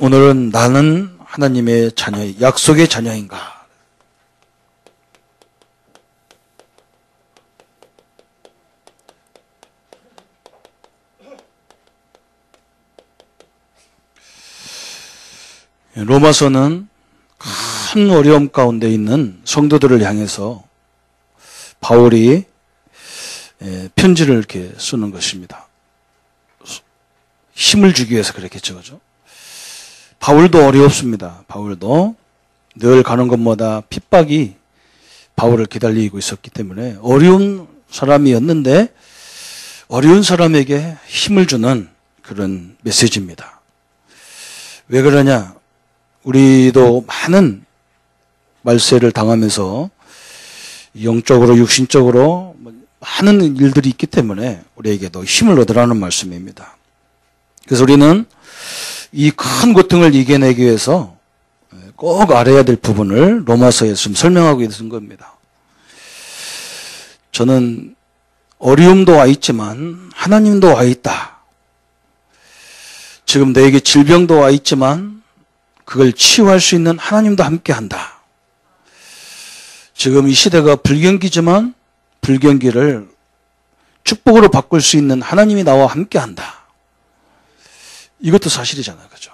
오늘은 나는 하나님의 자녀, 약속의 자녀인가? 로마서는 큰 어려움 가운데 있는 성도들을 향해서 바울이 편지를 이렇게 쓰는 것입니다. 힘을 주기 위해서 그랬겠죠, 그죠? 바울도 어렵습니다. 바울도 늘 가는 곳마다 핍박이 바울을 기다리고 있었기 때문에 어려운 사람이었는데 어려운 사람에게 힘을 주는 그런 메시지입니다. 왜 그러냐? 우리도 많은 말세를 당하면서 영적으로 육신적으로 많은 일들이 있기 때문에 우리에게도 힘을 얻으라는 말씀입니다. 그래서 우리는 이 큰 고통을 이겨내기 위해서 꼭 알아야 될 부분을 로마서에 좀 설명하고 있는 겁니다. 저는 어려움도 와 있지만 하나님도 와 있다. 지금 너에게 질병도 와 있지만 그걸 치유할 수 있는 하나님도 함께한다. 지금 이 시대가 불경기지만 불경기를 축복으로 바꿀 수 있는 하나님이 나와 함께한다. 이것도 사실이잖아요. 그죠?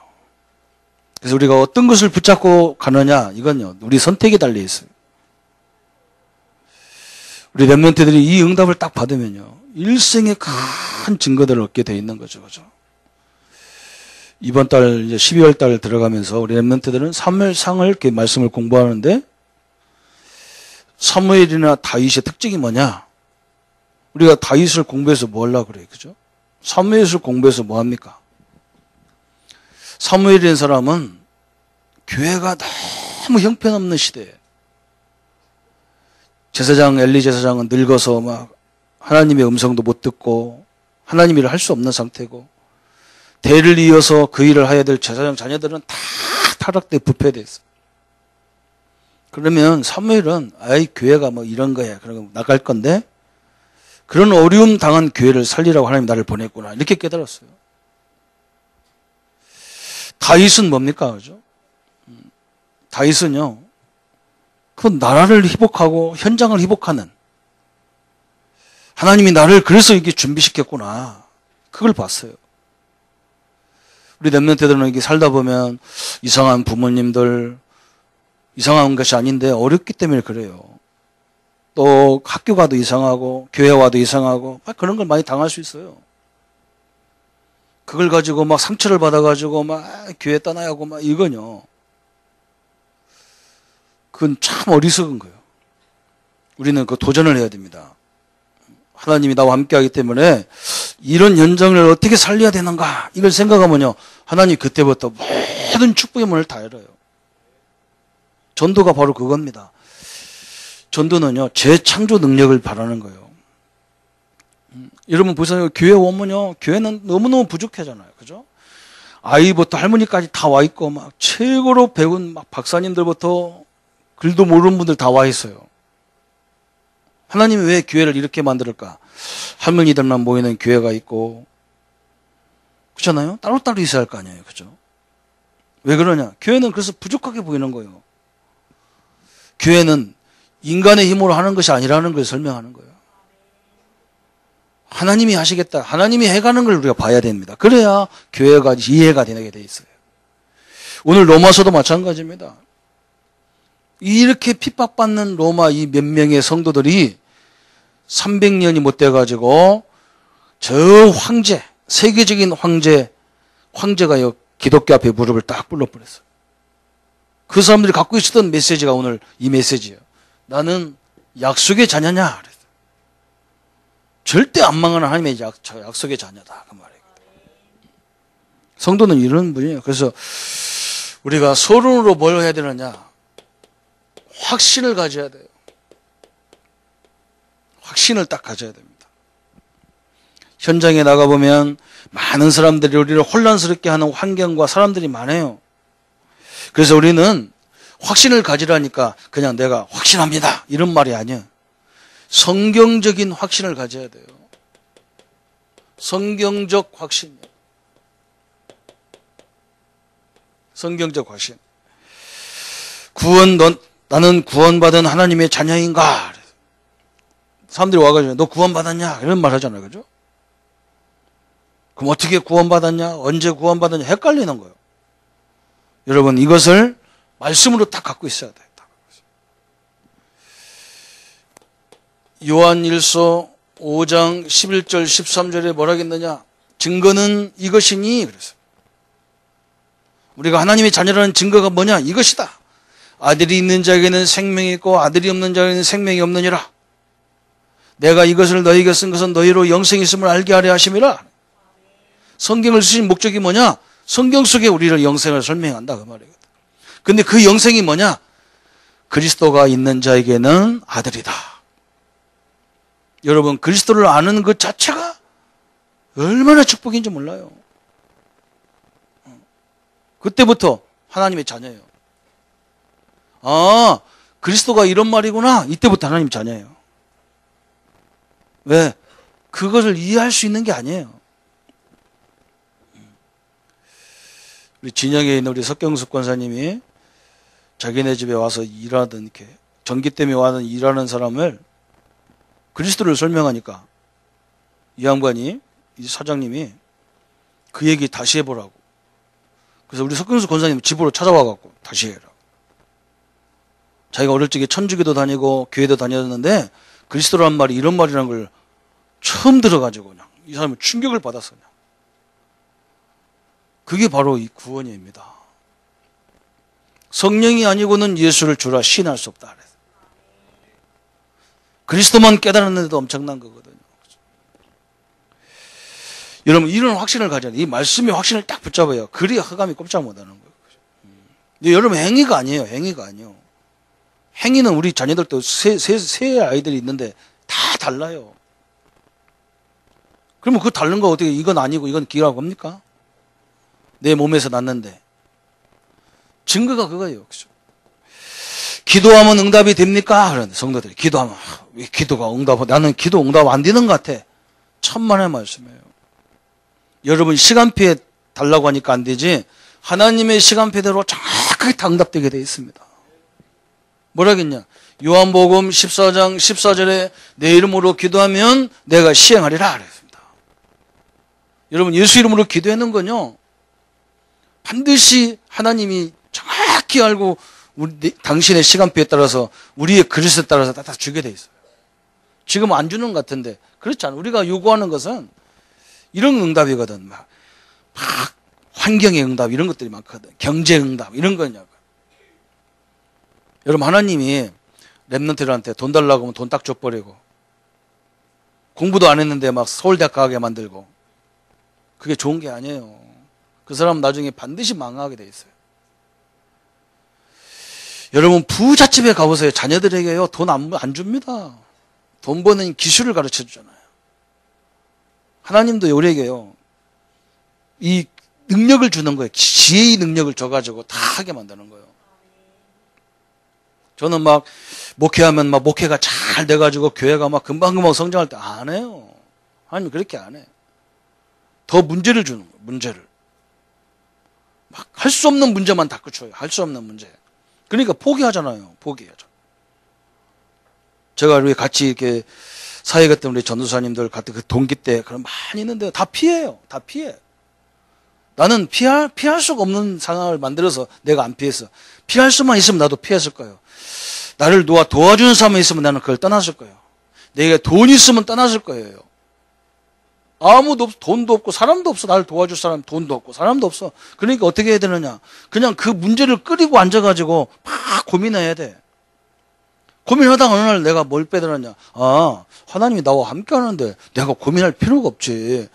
그래서 우리가 어떤 것을 붙잡고 가느냐, 이건요, 우리 선택에 달려 있어요. 우리 렘넌트들이 이 응답을 딱 받으면요, 일생의 큰 증거들을 얻게 돼 있는 거죠. 그죠? 이번 달, 이제 12월 달 들어가면서 우리 렘넌트들은 사무엘상을 이렇게 말씀을 공부하는데, 사무엘이나 다윗의 특징이 뭐냐? 우리가 다윗을 공부해서 뭐 하려고 그래요? 그죠? 사무엘을 공부해서 뭐 합니까? 사무엘이라는 사람은 교회가 너무 형편없는 시대에 제사장, 엘리 제사장은 늙어서 막 하나님의 음성도 못 듣고 하나님 일을 할 수 없는 상태고 대를 이어서 그 일을 해야 될 제사장 자녀들은 다 타락돼 부패돼 있어. 그러면 사무엘은 아이 교회가 뭐 이런 거야. 그러고 나갈 건데 그런 어려움 당한 교회를 살리라고 하나님 나를 보냈구나. 이렇게 깨달았어요. 다윗은 뭡니까? 그죠? 다윗은요, 그 나라를 회복하고 현장을 회복하는 하나님이 나를 그래서 이게 준비시켰구나. 그걸 봤어요. 우리 렘넌트들은 이렇게 살다 보면 이상한 부모님들, 이상한 것이 아닌데 어렵기 때문에 그래요. 또 학교 가도 이상하고 교회 와도 이상하고 그런 걸 많이 당할 수 있어요. 그걸 가지고 막 상처를 받아가지고 막 교회 떠나야 하고 막 이거요. 그건 참 어리석은 거예요. 우리는 그 도전을 해야 됩니다. 하나님이 나와 함께 하기 때문에 이런 현장을 어떻게 살려야 되는가 이걸 생각하면요. 하나님 그때부터 모든 축복의 문을 다 열어요. 전도가 바로 그겁니다. 전도는요. 재창조 능력을 바라는 거예요. 여러분 보세요. 교회 오면요. 교회는 너무너무 부족하잖아요. 그죠? 아이부터 할머니까지 다 와 있고 막 최고로 배운 막 박사님들부터 글도 모르는 분들 다 와 있어요. 하나님이 왜 교회를 이렇게 만들었까? 할머니들만 모이는 교회가 있고 그렇잖아요? 따로따로 있어야 할 거 아니에요. 그죠? 왜 그러냐? 교회는 그래서 부족하게 보이는 거예요. 교회는 인간의 힘으로 하는 것이 아니라는 걸 설명하는 거예요. 하나님이 하시겠다. 하나님이 해가는 걸 우리가 봐야 됩니다. 그래야 교회가 이해가 되게 돼 있어요. 오늘 로마서도 마찬가지입니다. 이렇게 핍박받는 로마 이 몇 명의 성도들이 300년이 못 돼가지고 저 황제, 세계적인 황제가요 기독교 앞에 무릎을 딱 꿇어버렸어요. 그 사람들이 갖고 있었던 메시지가 오늘 이 메시지예요. 나는 약속의 자녀냐? 그랬어요. 절대 안 망하는 하나님의 약속의 자녀다. 그 말이에요. 성도는 이런 분이에요. 그래서 우리가 서론으로 뭘 해야 되느냐? 확신을 가져야 돼요. 확신을 딱 가져야 됩니다. 현장에 나가보면 많은 사람들이 우리를 혼란스럽게 하는 환경과 사람들이 많아요. 그래서 우리는 확신을 가지라니까 그냥 내가 확신합니다. 이런 말이 아니에요. 성경적인 확신을 가져야 돼요. 성경적 확신이요. 성경적 확신. 나는 구원받은 하나님의 자녀인가? 사람들이 와가지고 너 구원받았냐? 이런 말 하잖아요. 그죠? 그럼 어떻게 구원받았냐? 언제 구원받았냐? 헷갈리는 거예요. 여러분, 이것을 말씀으로 딱 갖고 있어야 돼요. 요한일서 5장 11절 13절에 뭐라 했느냐? 증거는 이것이니 그랬어요. 우리가 하나님의 자녀라는 증거가 뭐냐? 이것이다. 아들이 있는 자에게는 생명이 있고 아들이 없는 자에게는 생명이 없느니라. 내가 이것을 너희에게 쓴 것은 너희로 영생이 있음을 알게 하려 하심이라. 성경을 쓰신 목적이 뭐냐? 성경 속에 우리를 영생을 설명한다 그 말이거든. 근데 그 영생이 뭐냐? 그리스도가 있는 자에게는 아들이다. 여러분, 그리스도를 아는 것 자체가 얼마나 축복인지 몰라요. 그때부터 하나님의 자녀예요. 아, 그리스도가 이런 말이구나. 이때부터 하나님 자녀예요. 왜? 그것을 이해할 수 있는 게 아니에요. 우리 진영에 있는 우리 석경숙 권사님이 자기네 집에 와서 일하던, 이렇게 전기 때문에 와서 일하는 사람을 그리스도를 설명하니까 이 양반이, 이 사장님이 그 얘기 다시 해보라고. 그래서 우리 석경숙 권사님 집으로 찾아와갖고 다시 해라. 자기가 어릴 적에 천주교도 다니고 교회도 다녔는데 그리스도라는 말이 이런 말이라는 걸 처음 들어가지고 그냥 이 사람은 충격을 받았어. 그냥. 그게 바로 이 구원입니다. 성령이 아니고는 예수를 주라 시인할 수 없다. 그리스도만 깨달았는데도 엄청난 거거든요. 여러분, 이런 확신을 가져야 돼요. 이 말씀의 확신을 딱 붙잡아요. 그래야 흑암이 꼼짝 못하는 거예요. 근데 여러분, 행위가 아니에요. 행위가 아니에요. 행위는 우리 자녀들도 세 아이들이 있는데 다 달라요. 그러면 그 다른 거 어떻게 이건 아니고 이건 기라고 합니까? 내 몸에서 났는데. 증거가 그거예요. 그렇죠? 기도하면 응답이 됩니까? 그런데 성도들이 기도하면 왜 기도가 응답? 나는 기도 응답 안 되는 것 같아. 천만의 말씀이에요. 여러분 시간표에 달라고 하니까 안 되지. 하나님의 시간표대로 정확하게 다 응답되게 되어 있습니다. 뭐라겠냐? 요한복음 14장 14절에 내 이름으로 기도하면 내가 시행하리라 그랬습니다. 여러분 예수 이름으로 기도하는 건요. 반드시 하나님이 정확히 알고 당신의 시간표에 따라서 우리의 그릇에 따라서 다 주게 돼 있어요. 지금 안 주는 것 같은데 그렇지 않아요. 우리가 요구하는 것은 이런 응답이거든. 막 환경의 응답 이런 것들이 많거든. 경제 응답 이런 거냐고. 여러분 하나님이 랩런트들한테 돈 달라고 하면 돈 딱 줘버리고 공부도 안 했는데 막 서울대학 가게 만들고 그게 좋은 게 아니에요. 그 사람은 나중에 반드시 망하게 돼 있어요. 여러분 부잣집에 가보세요. 자녀들에게요 돈 안 줍니다. 돈 버는 기술을 가르쳐 주잖아요. 하나님도 우리에게요 이 능력을 주는 거예요. 지혜의 능력을 줘가지고 다 하게 만드는 거예요. 저는 막 목회하면 막 목회가 잘 돼가지고 교회가 막 금방금방 성장할 때 안 해요. 하나님 그렇게 안 해. 더 문제를 주는 거예요. 문제를. 막 할 수 없는 문제만 닦아줘요. 할 수 없는 문제. 그러니까 포기하잖아요. 포기하죠. 제가 우리 같이 이렇게 사회 같은 우리 전도사님들 같은 그 동기 때 그런 많이 있는데 다 피해요. 다 피해. 나는 피할 수가 없는 상황을 만들어서 내가 안 피했어. 피할 수만 있으면 나도 피했을 거예요. 나를 도와주는 사람이 있으면 나는 그걸 떠났을 거예요. 내가 돈이 있으면 떠났을 거예요. 아무도 없어. 돈도 없고 사람도 없어. 나를 도와줄 사람 돈도 없고 사람도 없어. 그러니까 어떻게 해야 되느냐. 그냥 그 문제를 끓이고 앉아가지고 막 고민해야 돼. 고민하다가 어느 날 내가 뭘 빼들었냐. 아, 하나님이 나와 함께 하는데 내가 고민할 필요가 없지.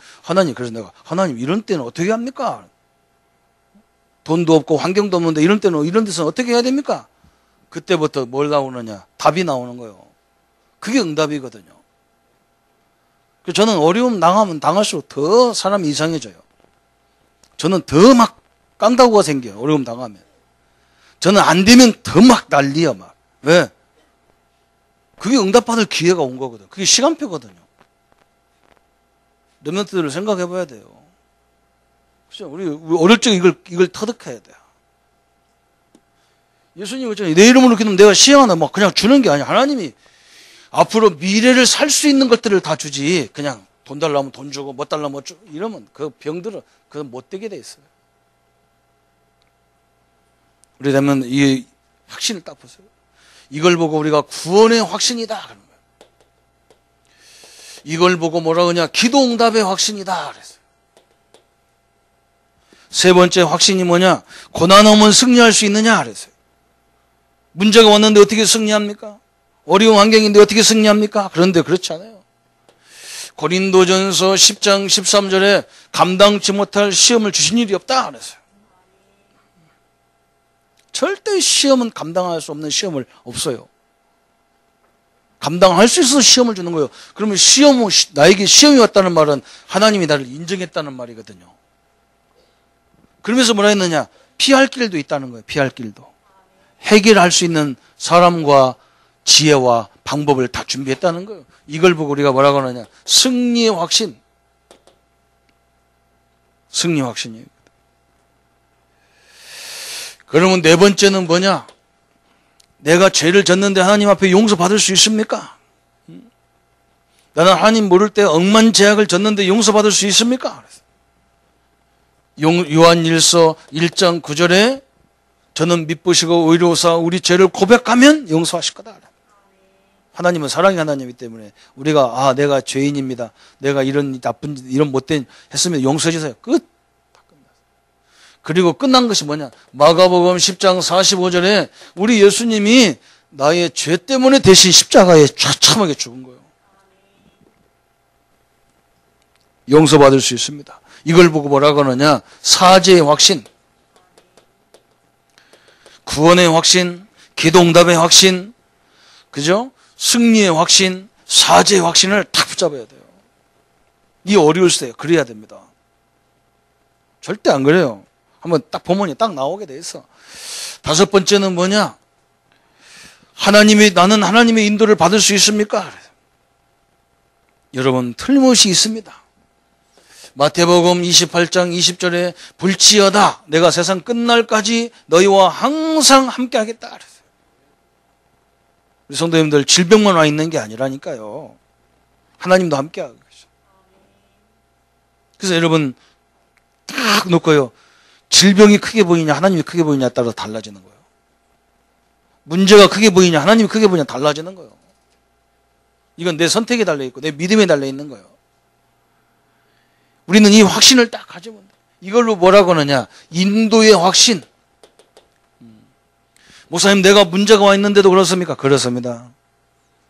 그래서 내가 하나님 이런 때는 어떻게 합니까? 돈도 없고 환경도 없는데 이런 때는 이런 데서는 어떻게 해야 됩니까? 그때부터 뭘 나오느냐. 답이 나오는 거예요. 그게 응답이거든요. 저는 어려움 당할수록 더 사람이 이상해져요. 저는 더 막 깡다구가 생겨요. 어려움 당하면. 저는 안 되면 더 막 난리야 막. 왜? 그게 응답받을 기회가 온 거거든. 그게 시간표거든요. 렘넌트들을 생각해 봐야 돼요. 그죠? 우리 어릴 적에 이걸 터득해야 돼요. 예수님 그랬잖아요. 내 이름으로 기도하면 내가 시행하나 막 그냥 주는 게 아니야. 하나님이 앞으로 미래를 살 수 있는 것들을 다 주지. 그냥 돈 달라면 돈 주고 뭐 달라면 뭐 주고 이러면 그 병들은 그건 못 되게 돼 있어요. 그러려면 이 확신을 딱 보세요. 이걸 보고 우리가 구원의 확신이다 그런 거예요. 이걸 보고 뭐라 그러냐? 기도응답의 확신이다 그랬어요. 세 번째 확신이 뭐냐? 고난 오면 승리할 수 있느냐 그랬어요. 문제가 왔는데 어떻게 승리합니까? 어려운 환경인데 어떻게 승리합니까? 그런데 그렇지 않아요. 고린도전서 10장 13절에 감당치 못할 시험을 주신 일이 없다 그랬어요. 절대 시험은 감당할 수 없는 시험을 없어요. 감당할 수 있어서 시험을 주는 거예요. 그러면 나에게 시험이 왔다는 말은 하나님이 나를 인정했다는 말이거든요. 그러면서 뭐라 했느냐? 피할 길도 있다는 거예요. 피할 길도. 해결할 수 있는 사람과 지혜와 방법을 다 준비했다는 거예요. 이걸 보고 우리가 뭐라고 하느냐? 승리의 확신. 승리 확신이에요. 그러면 네 번째는 뭐냐? 내가 죄를 졌는데 하나님 앞에 용서받을 수 있습니까? 나는 하나님 모를 때 억만제약을 졌는데 용서받을 수 있습니까? 요한일서 1장 9절에 저는 미쁘시고 의로우사 우리 죄를 고백하면 용서하실 거다. 하나님은 사랑의 하나님이기 때문에 우리가 내가 죄인입니다. 내가 이런 나쁜 이런 못된 했으면 용서해 주세요. 끝. 다 끝났어요. 그리고 끝난 것이 뭐냐? 마가복음 10장 45절에 우리 예수님이 나의 죄 때문에 대신 십자가에 처참하게 죽은 거예요. 용서받을 수 있습니다. 이걸 보고 뭐라고 하느냐? 사죄의 확신, 구원의 확신, 기도응답의 확신, 그죠? 승리의 확신, 사죄의 확신을 딱 붙잡아야 돼요. 이 어려울 때 그래야 됩니다. 절대 안 그래요. 한번 딱 보면 딱 나오게 돼 있어. 다섯 번째는 뭐냐? 나는 하나님의 인도를 받을 수 있습니까? 여러분 틀림없이 있습니다. 마태복음 28장 20절에 불지어다 내가 세상 끝날까지 너희와 항상 함께 하겠다 그랬어요. 우리 성도님들 질병만 와 있는 게 아니라니까요. 하나님도 함께 하고 계셔. 그래서 여러분 딱 놓고요. 질병이 크게 보이냐 하나님이 크게 보이냐에 따라 달라지는 거예요. 문제가 크게 보이냐 하나님이 크게 보이냐 달라지는 거예요. 이건 내 선택에 달려있고 내 믿음에 달려있는 거예요. 우리는 이 확신을 딱 가지면 돼. 이걸로 뭐라고 하느냐? 인도의 확신. 목사님 내가 문제가 와 있는데도 그렇습니까? 그렇습니다.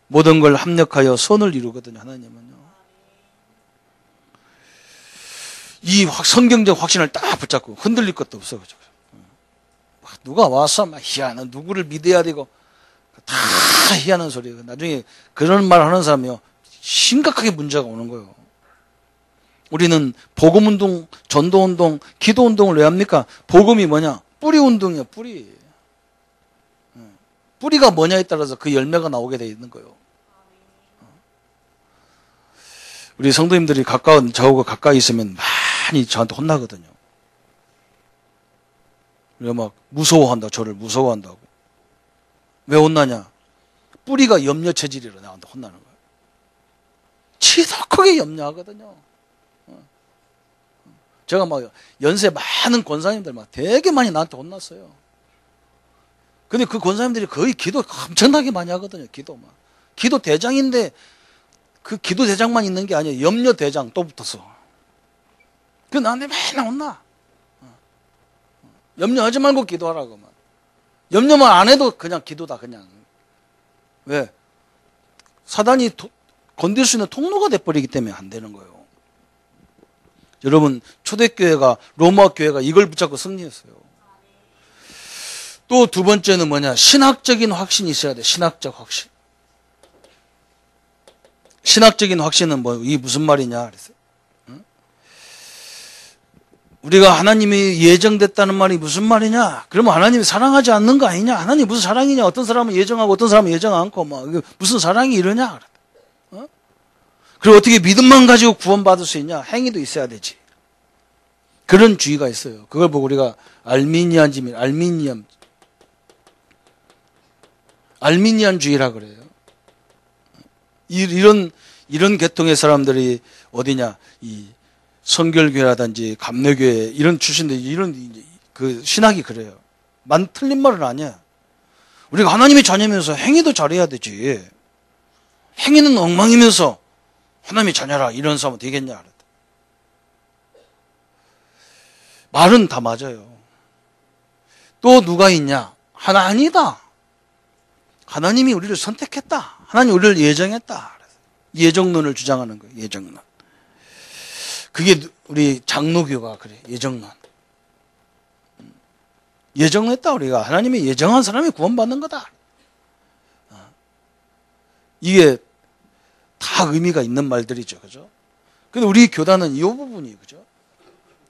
모든 걸 합력하여 선을 이루거든요. 하나님은요. 이 성경적 확신을 딱 붙잡고 흔들릴 것도 없어. 그죠? 누가 와서 막 희한한 누구를 믿어야 되고 다 희한한 소리예요. 나중에 그런 말 하는 사람이요. 심각하게 문제가 오는 거예요. 우리는 복음운동, 전도운동, 기도운동을 왜 합니까? 복음이 뭐냐? 뿌리운동이에요. 뿌리. 뿌리가 뭐냐에 따라서 그 열매가 나오게 돼 있는 거예요. 우리 성도님들이 저하고 가까이 있으면 많이 저한테 혼나거든요. 그래서 막 무서워한다. 저를 무서워한다고. 왜 혼나냐? 뿌리가 염려 체질이라 나한테 혼나는 거예요. 지독하게 염려하거든요. 제가 막 연세 많은 권사님들 막 되게 많이 나한테 혼났어요. 근데 그 권사님들이 거의 기도 엄청나게 많이 하거든요. 기도 대장인데 그 기도 대장만 있는 게 아니에요. 염려 대장 또 붙어서. 그 나한테 맨날 혼나. 염려하지 말고 기도하라고만. 염려만 안 해도 그냥 기도다 그냥. 왜? 사단이 건들 수 있는 통로가 돼버리기 때문에 안 되는 거예요. 여러분 초대교회가 로마 교회가 이걸 붙잡고 승리했어요. 또 두 번째는 뭐냐? 신학적인 확신이 있어야 돼. 신학적 확신. 신학적인 확신은 이게 무슨 말이냐 그랬어요. 응? 우리가 하나님이 예정됐다는 말이 무슨 말이냐? 그러면 하나님이 사랑하지 않는 거 아니냐? 하나님 무슨 사랑이냐? 어떤 사람은 예정하고 어떤 사람은 예정 않고 무슨 사랑이 이러냐? 어? 그리고 어떻게 믿음만 가지고 구원받을 수 있냐? 행위도 있어야 되지. 그런 주의가 있어요. 그걸 보고 우리가 알미니안 알미니안주의라 그래요. 이런 계통의 사람들이 어디냐, 이 성결교회라든지 감래교회 이런 출신들, 이런 그 신학이 그래요. 틀린 말은 아니야. 우리가 하나님의 자녀면서 행위도 잘해야 되지. 행위는 엉망이면서 하나님의 자녀라 이런 사람은 되겠냐. 말은 다 맞아요. 또 누가 있냐? 아니다. 하나님이 우리를 선택했다. 하나님 우리를 예정했다. 예정론을 주장하는 거예요. 예정론. 그게 우리 장로교가 그래. 예정론. 예정했다. 우리가 하나님이 예정한 사람이 구원받는 거다. 이게 다 의미가 있는 말들이죠. 그죠? 근데 우리 교단은 이 부분이 그죠?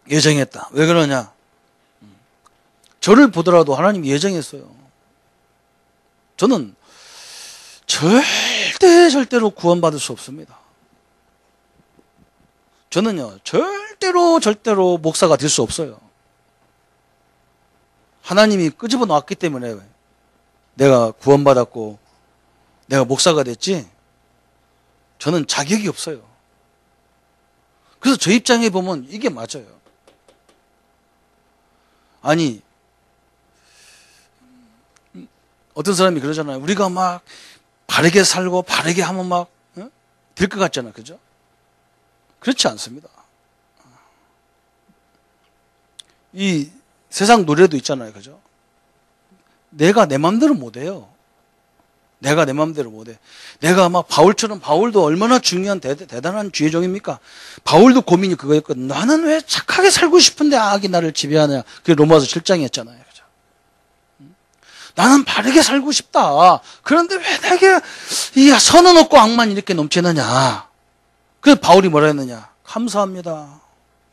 예정했다. 왜 그러냐? 저를 보더라도 하나님이 예정했어요. 저는 절대로 구원받을 수 없습니다. 저는요, 절대로 목사가 될 수 없어요. 하나님이 끄집어 놨기 때문에 내가 구원받았고 내가 목사가 됐지, 저는 자격이 없어요. 그래서 저 입장에 보면 이게 맞아요. 아니, 어떤 사람이 그러잖아요. 우리가 막 바르게 살고 바르게 하면 막 될 것 같잖아요. 그죠? 그렇지 않습니다. 이 세상 노래도 있잖아요. 그죠? 내가 내 맘대로 못해요. 내가 내 맘대로 못해. 내가 막 바울처럼, 바울도 얼마나 중요한 대단한 주의종입니까? 바울도 고민이 그거였거든. 나는 왜 착하게 살고 싶은데 악이 나를 지배하냐. 그게 로마서 7장이었잖아요. 그죠? 나는 바르게 살고 싶다. 그런데 왜 내게 이 선은 없고 악만 이렇게 넘치느냐. 그래서 바울이 뭐라 했느냐. 감사합니다.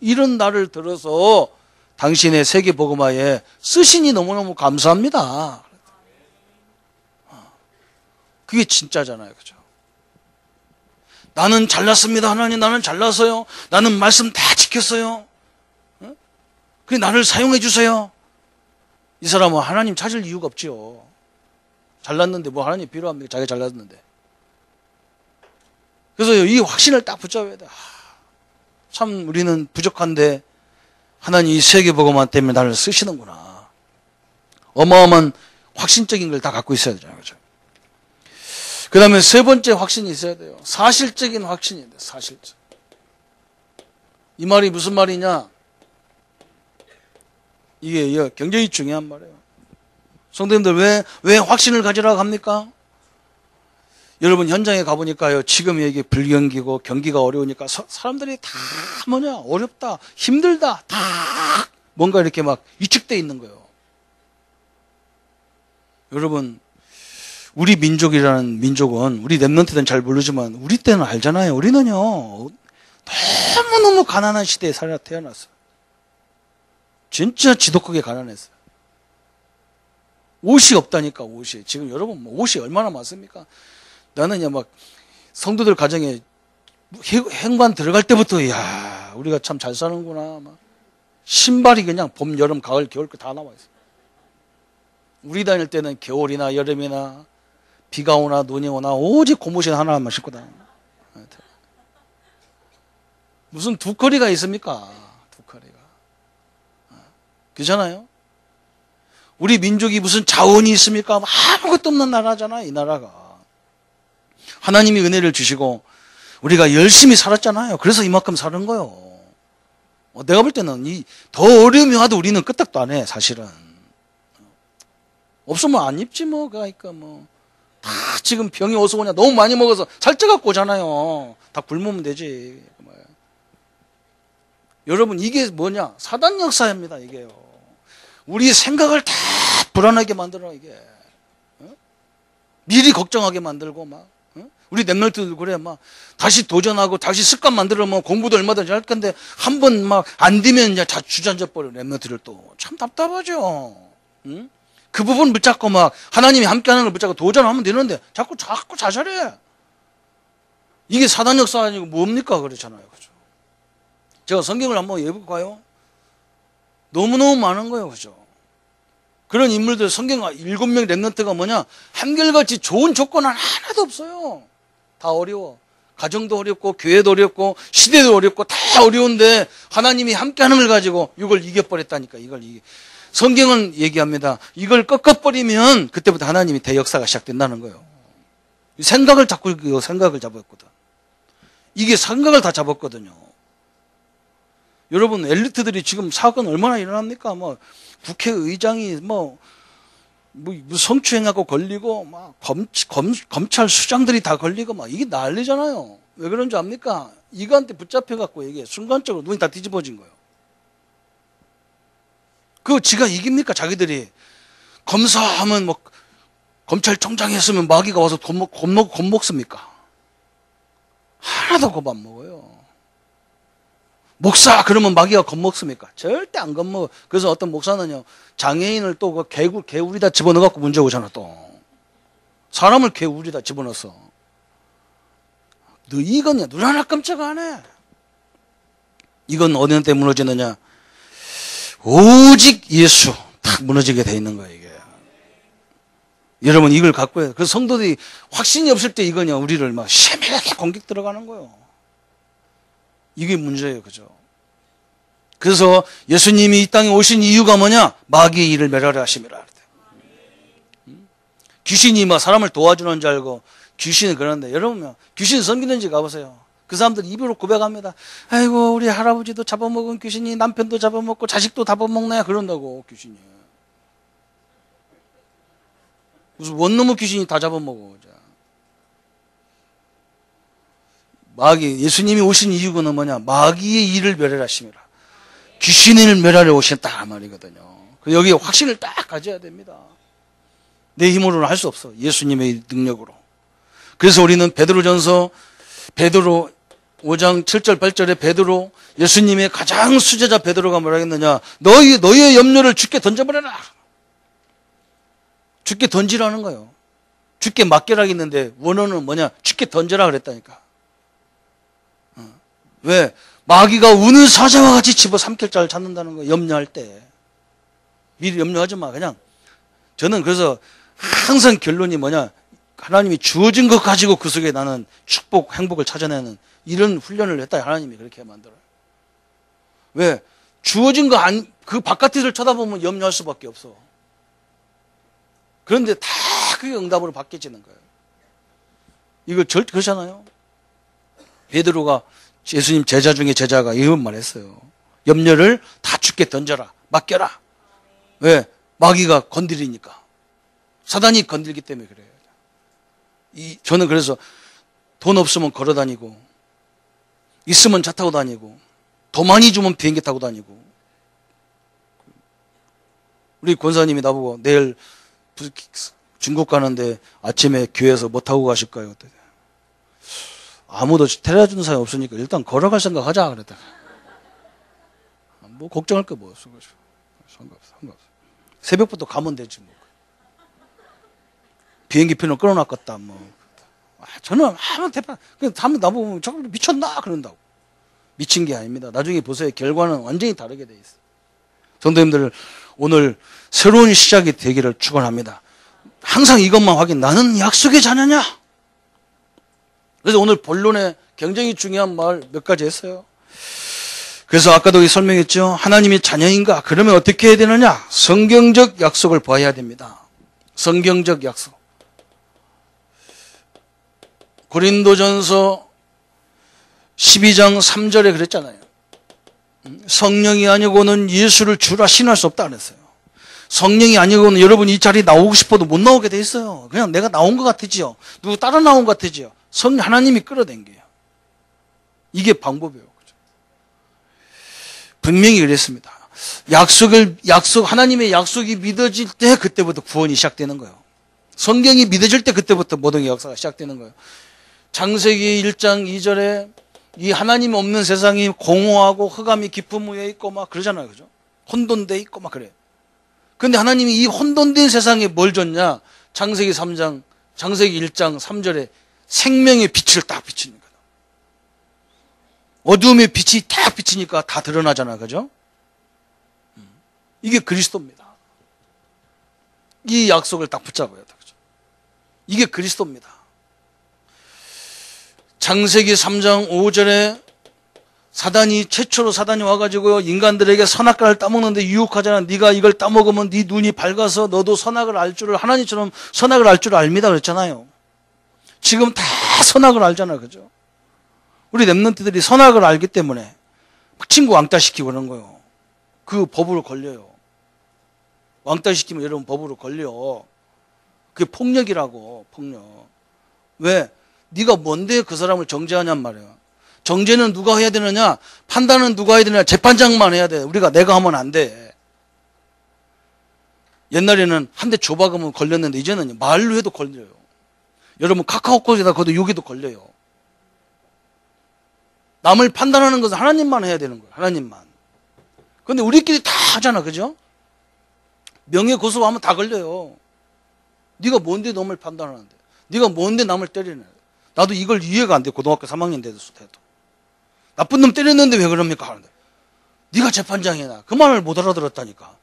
이런 날을 들어서 당신의 세계복음화에 쓰시니 너무너무 감사합니다. 그게 진짜잖아요. 그죠? 나는 잘났습니다. 하나님, 나는 잘났어요. 나는 말씀 다 지켰어요. 그래, 나를 사용해 주세요. 이 사람은 하나님 찾을 이유가 없지요. 잘났는데 뭐 하나님 필요합니까? 자기가 잘났는데. 그래서 이 확신을 딱 붙잡아야 돼. 참 우리는 부족한데 하나님 이 세계복음화 때문에 나를 쓰시는구나. 어마어마한 확신적인 걸 다 갖고 있어야 되잖아요. 그죠? 그 다음에 세 번째 확신이 있어야 돼요. 사실적인 확신이 돼요. 사실적. 이 말이 무슨 말이냐? 이게 굉장히 중요한 말이에요. 성도님들 왜 확신을 가지라고 합니까? 여러분 현장에 가보니까요. 지금 이게 불경기고 경기가 어려우니까 사람들이 다 뭐냐? 어렵다, 힘들다, 다 뭔가 이렇게 막 위축되어 있는 거예요. 여러분, 우리 민족이라는 민족은 우리 랩런트들은 잘 모르지만 우리 때는 알잖아요. 우리는요. 너무너무 가난한 시대에 태어났어요. 진짜 지독하게 가난했어요. 옷이 없다니까, 옷이. 지금 여러분 옷이 얼마나 많습니까? 나는요, 막 성도들 가정에 행관 들어갈 때부터 야, 우리가 참 잘 사는구나. 막 신발이 그냥 봄, 여름, 가을, 겨울 거 다 나와 있어요. 우리 다닐 때는 겨울이나 여름이나 비가 오나 눈이 오나 오직 고무신 하나만 신고 다녀요. 무슨 두커리가 있습니까? 두커리가. 그렇잖아요? 우리 민족이 무슨 자원이 있습니까? 아무것도 없는 나라잖아요, 이 나라가. 하나님이 은혜를 주시고 우리가 열심히 살았잖아요. 그래서 이만큼 사는 거예요. 내가 볼 때는 더 어려움이 와도 우리는 끄떡도 안 해, 사실은. 없으면 안 입지 뭐. 그러니까 뭐 다 지금 병이 어디서 오냐. 너무 많이 먹어서 살쪄갖고 오잖아요. 다 굶으면 되지. 여러분, 이게 뭐냐? 사단 역사입니다, 이게요. 우리 생각을 다 불안하게 만들어, 이게. 미리 걱정하게 만들고 막. 우리 랩런트들 그래, 막 다시 도전하고 다시 습관 만들면 공부도 얼마든지 할 건데 한 번 막 안 되면 이제 다 주저앉아 버려. 랩런트들 또 참 답답하죠. 응? 그 부분 붙잡고 막 하나님이 함께하는 걸 붙잡고 도전하면 되는데 자꾸 자살해. 이게 사단 역사 아니고 뭡니까? 그렇잖아요, 그죠? 제가 성경을 한번 읽어볼까요? 너무너무 많은 거예요, 그죠? 그런 인물들 성경 7명 렘넌트가 뭐냐? 한결같이 좋은 조건은 하나도 없어요. 다 어려워. 가정도 어렵고 교회도 어렵고 시대도 어렵고 다 어려운데 하나님이 함께하는 걸 가지고 이걸 이겨버렸다니까. 성경은 얘기합니다. 이걸 꺾어버리면 그때부터 하나님이 대역사가 시작된다는 거예요. 생각을 잡았거든. 이게 생각을 다 잡았거든요. 여러분, 엘리트들이 지금 사건 얼마나 일어납니까? 국회의장이 성추행하고 걸리고, 검찰 수장들이 다 걸리고, 이게 난리잖아요. 왜 그런 줄 압니까? 이거한테 붙잡혀갖고 이게 순간적으로 눈이 다 뒤집어진 거예요. 그거 지가 이깁니까? 자기들이. 검사하면 검찰총장 했으면 마귀가 와서 겁먹습니까? 하나도 겁 안 먹어요. 목사 그러면 마귀가 겁먹습니까? 절대 안 겁먹어. 그래서 어떤 목사는요, 장애인을 또 개울에다 집어넣어갖고 문제 오잖아, 또. 사람을 개울에다 집어넣어서. 이건 눈 하나 깜짝 안 해. 이건 어느 때 무너지느냐? 오직 예수. 탁 무너지게 돼 있는 거예요, 이게. 여러분, 이걸 갖고 해요. 그래서 성도들이 확신이 없을 때 이거냐, 우리를 심하게 공격 들어가는 거예요. 이게 문제예요. 그죠? 그래서 예수님이 이 땅에 오신 이유가 뭐냐? 마귀의 일을 멸하려 하심이라. 귀신이 사람을 도와주는 줄 알고 귀신이 그러는데 여러분 귀신 섬기는지 가보세요. 그 사람들 입으로 고백합니다. 아이고 우리 할아버지도 잡아먹은 귀신이 남편도 잡아먹고 자식도 잡아먹나요? 그런다고 귀신이. 무슨 원놈의 귀신이 다 잡아먹어. 예수님이 오신 이유가 뭐냐? 마귀의 일을 멸하려 하심이라. 귀신을 멸하려 오셨다 말이거든요. 여기에 확신을 딱 가져야 됩니다. 내 힘으로는 할 수 없어. 예수님의 능력으로. 그래서 우리는 베드로 5장 7절 8절에 베드로 예수님의 가장 수제자 베드로가 뭐라 했느냐? 너희의 염려를 주께 던져버려라. 주께 던지라는 거예요. 주께 맡겨라 했는데 원어는 뭐냐? 주께 던져라 그랬다니까. 왜? 마귀가 우는 사자와 같이 집어삼킬 자를 찾는다는 거예요. 염려할 때. 미리 염려하지 마. 그냥. 저는 그래서 항상 결론이 뭐냐? 하나님이 주어진 것 가지고 그 속에 나는 축복, 행복을 찾아내는 이런 훈련을 했다. 하나님이 그렇게 만들어요. 왜? 주어진 그 바깥을 쳐다보면 염려할 수밖에 없어. 그런데 다 그게 응답으로 바뀌어지는 거예요. 이거 그렇잖아요. 베드로가 예수님 제자 중에 제자가 이런 말 했어요. 염려를 다 주께 던져라. 맡겨라. 왜? 마귀가 건드리니까. 사단이 건들기 때문에 그래요. 저는 그래서 돈 없으면 걸어 다니고, 있으면 차 타고 다니고, 더 많이 주면 비행기 타고 다니고. 우리 권사님이 나보고 내일 중국 가는데 아침에 교회에서 뭐 타고 가실까요? 아무도 데려다 주는 사람이 없으니까 일단 걸어갈 생각 하자 그랬다. 뭐 걱정할 거 뭐 없어. 상관없어. 새벽부터 가면 되지 뭐. 비행기 표는 끊어놨겠다 뭐. 저는 하면 나보고 저거 미쳤나 그런다고. 미친 게 아닙니다. 나중에 보세요. 결과는 완전히 다르게 돼 있어요. 성도님들 오늘 새로운 시작이 되기를 축원합니다. 항상 이것만 확인. 나는 약속의 자녀냐? 그래서 오늘 본론에 굉장히 중요한 말 몇 가지 했어요. 그래서 아까도 설명했죠. 하나님이 자녀인가? 그러면 어떻게 해야 되느냐? 성경적 약속을 봐야 됩니다. 성경적 약속. 고린도전서 12장 3절에 그랬잖아요. 성령이 아니고는 예수를 주라 신할 수 없다 그랬어요. 성령이 아니고는 여러분 이 자리에 나오고 싶어도 못 나오게 돼 있어요. 그냥 내가 나온 것 같으지요. 누구 따라 나온 것 같으지요. 하나님이 끌어당겨요. 이게 방법이에요. 분명히 그랬습니다. 하나님의 약속이 믿어질 때 그때부터 구원이 시작되는 거예요. 성경이 믿어질 때 그때부터 모든 역사가 시작되는 거예요. 창세기 1장 2절에 이 하나님 없는 세상이 공허하고 흑암이 깊은 무에 있고 막 그러잖아요. 그죠? 혼돈돼 있고 막 그래. 근데 하나님이 이 혼돈된 세상에 뭘 줬냐? 창세기 1장 3절에 생명의 빛을 딱 비치니까. 어두움의 빛이 딱 비치니까 다 드러나잖아. 그죠? 이게 그리스도입니다. 이 약속을 딱 붙잡아야 돼. 이게 그리스도입니다. 창세기 3장 5절에 최초로 사단이 와가지고요, 인간들에게 선악과를 따먹는데 유혹하잖아. 네가 이걸 따먹으면 네 눈이 밝아서 너도 선악을 알 줄을, 하나님처럼 선악을 알 줄을 압니다 그랬잖아요. 지금 다 선악을 알잖아, 그죠? 우리 랩런트들이 선악을 알기 때문에 친구 왕따시키고 그러는 거예요. 그 법으로 걸려요. 왕따시키면 여러분 법으로 걸려. 그게 폭력이라고, 폭력. 왜? 네가 뭔데 그 사람을 정죄하냔 말이야. 정죄는 누가 해야 되느냐? 판단은 누가 해야 되느냐? 재판장만 해야 돼. 내가 하면 안 돼. 옛날에는 한 대 줘박으면 걸렸는데 이제는 말로 해도 걸려요. 여러분 카카오톡에다 거도 여기도 걸려요. 남을 판단하는 것은 하나님만 해야 되는 거예요. 하나님만. 근데 우리끼리 다 하잖아, 그죠? 명예고소하면 다 걸려요. 네가 뭔데 남을 판단하는데? 네가 뭔데 남을 때리는? 나도 이걸 이해가 안 돼. 고등학교 3학년 돼도. 나쁜 놈 때렸는데 왜 그럽니까? 하는데 네가 재판장이나 그 말을 못 알아들었다니까.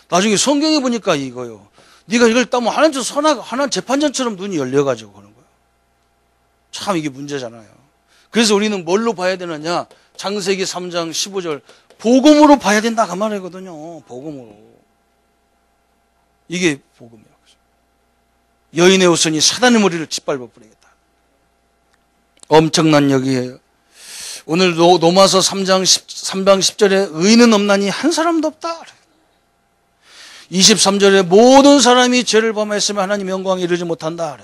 나중에 성경에 보니까 이거요. 네가 이걸 따면 하나님 재판장처럼 눈이 열려가지고 그런 거예요. 참 이게 문제잖아요. 그래서 우리는 뭘로 봐야 되느냐? 창세기 3장 15절 복음으로 봐야 된다 그 말이거든요. 복음으로. 이게 복음이에요. 여인의 후손이 사단의 머리를 짓밟아 버리겠다. 엄청난 역이에요. 오늘 로마서 3장 10절에 의인은 없나니 한 사람도 없다. 23절에 모든 사람이 죄를 범했으면 하나님 영광에 이르지 못한다.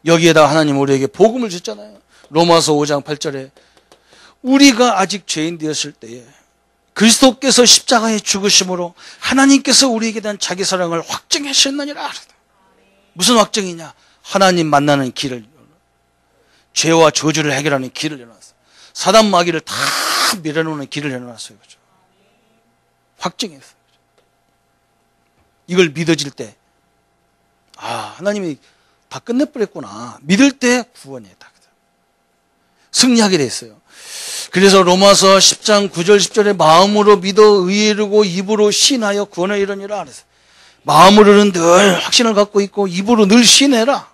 여기에다 하나님 우리에게 복음을 줬잖아요. 로마서 5장 8절에 우리가 아직 죄인 되었을 때에 그리스도께서 십자가에 죽으심으로 하나님께서 우리에게 대한 자기 사랑을 확증하셨느니라. 무슨 확증이냐? 하나님 만나는 길을, 죄와 저주를 해결하는 길을 열어놨어요. 사단 마귀를 다 밀어놓는 길을 열어놨어요. 그죠? 확증했어요. 이걸 믿어질 때, 하나님이 다 끝내버렸구나. 믿을 때 구원이에요. 승리하게 됐어요. 그래서 로마서 10장 9절 10절에 마음으로 믿어 의에 이르고 입으로 시인하여 구원을 이루니라 그랬어요. 마음으로는 늘 확신을 갖고 있고 입으로 늘 시인해라.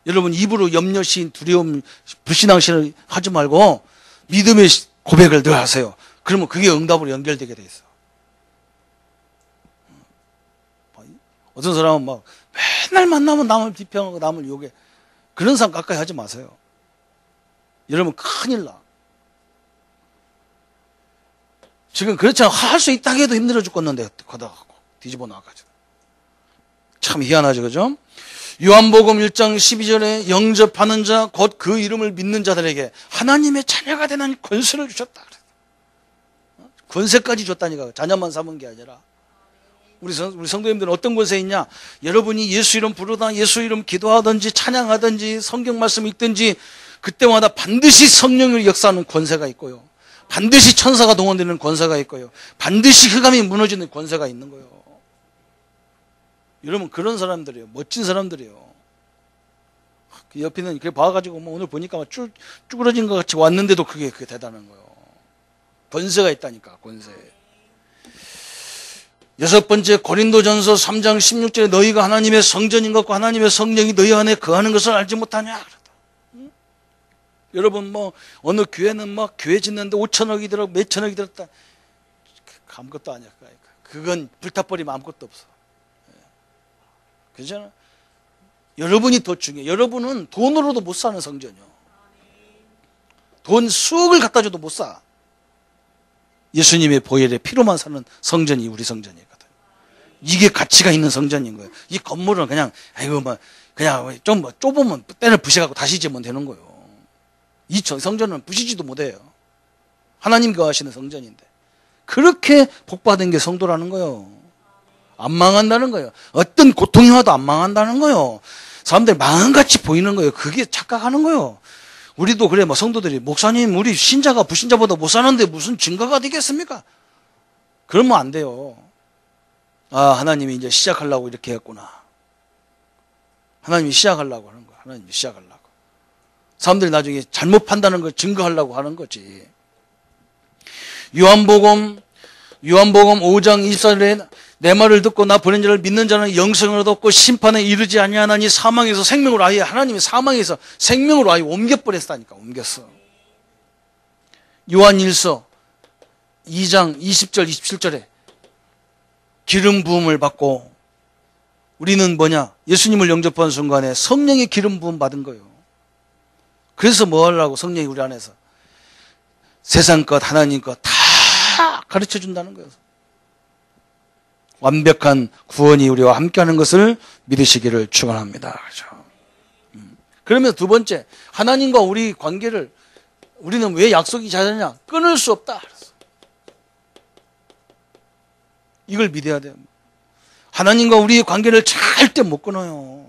여러분 입으로 염려, 시인, 두려움, 불신앙신을 하지 말고 믿음의 고백을 늘 하세요. 그러면 그게 응답으로 연결되게 돼 있어. 어떤 사람은 막 맨날 만나면 남을 비평하고 남을 욕해. 그런 사람 가까이 하지 마세요. 여러분 큰일 나. 지금 그렇잖아. 할 수 있다 해도 힘들어 죽겠는데 거다가 뒤집어 놔가지고. 참 희한하죠, 그죠? 요한복음 1장 12절에 영접하는 자, 곧 그 이름을 믿는 자들에게 하나님의 자녀가 되는 권세를 주셨다. 권세까지 줬다니까. 자녀만 삼은 게 아니라. 우리 성도님들은 어떤 권세 있냐? 여러분이 예수 이름 부르다, 예수 이름 기도하든지 찬양하든지 성경 말씀 읽든지 그때마다 반드시 성령을 역사하는 권세가 있고요. 반드시 천사가 동원되는 권세가 있고요. 반드시 흑암이 무너지는 권세가 있는 거예요. 여러분 그런 사람들이에요. 멋진 사람들이에요. 그 옆에는 그래 봐가지고 오늘 보니까 막 쭈그러진 것 같이 왔는데도 그게 대단한 거예요. 권세가 있다니까, 권세. 6번째 고린도전서 3장 16절에 너희가 하나님의 성전인 것과 하나님의 성령이 너희 안에 거하는 것을 알지 못하냐. 응? 여러분 어느 교회는 막 교회 짓는데 5천억이 들어 몇천억이 들었다. 아무것도 아니야. 그건 불타버리면 아무것도 없어. 그렇잖아. 여러분이 더 중요해. 여러분은 돈으로도 못 사는 성전이요. 돈 수억을 갖다 줘도 못 사. 예수님의 보혈의 피로만 사는 성전이 우리 성전이거든. 이게 가치가 있는 성전인 거예요. 이 건물은 그냥 그냥 좀 좁으면 때를 부셔갖고 다시 지으면 되는 거예요. 이 성전은 부시지도 못해요. 하나님 거하시는 성전인데 그렇게 복받은 게 성도라는 거예요. 안 망한다는 거예요. 어떤 고통이 와도 안 망한다는 거예요. 사람들이 망한같이 보이는 거예요. 그게 착각하는 거예요. 우리도 그래, 성도들이, 목사님, 우리 신자가 불신자보다 못 사는데 무슨 증거가 되겠습니까? 그러면 안 돼요. 하나님이 이제 시작하려고 이렇게 했구나. 하나님이 시작하려고 하는 거야. 하나님이 시작하려고. 사람들이 나중에 잘못 판단하는 걸 증거하려고 하는 거지. 요한복음 요한복음 5장 24절에 내 말을 듣고 나 보낸 자를 믿는 자는 영생을 얻었고 심판에 이르지 아니하나니 사망에서 생명으로 아예 하나님이 사망에서 생명으로 아예 옮겨버렸다니까. 옮겼어. 요한일서 2장 20절 27절에 기름 부음을 받고 우리는 뭐냐? 예수님을 영접한 순간에 성령의 기름 부음 받은 거예요. 그래서 뭐 하려고 성령이 우리 안에서 세상 것 하나님 것 다 가르쳐 준다는 거예요. 완벽한 구원이 우리와 함께하는 것을 믿으시기를 축원합니다. 그렇죠? 그러면 두 번째, 하나님과 우리 관계를 우리는 왜 약속이 잦으냐? 끊을 수 없다. 이걸 믿어야 돼요. 하나님과 우리의 관계를 절대 못 끊어요.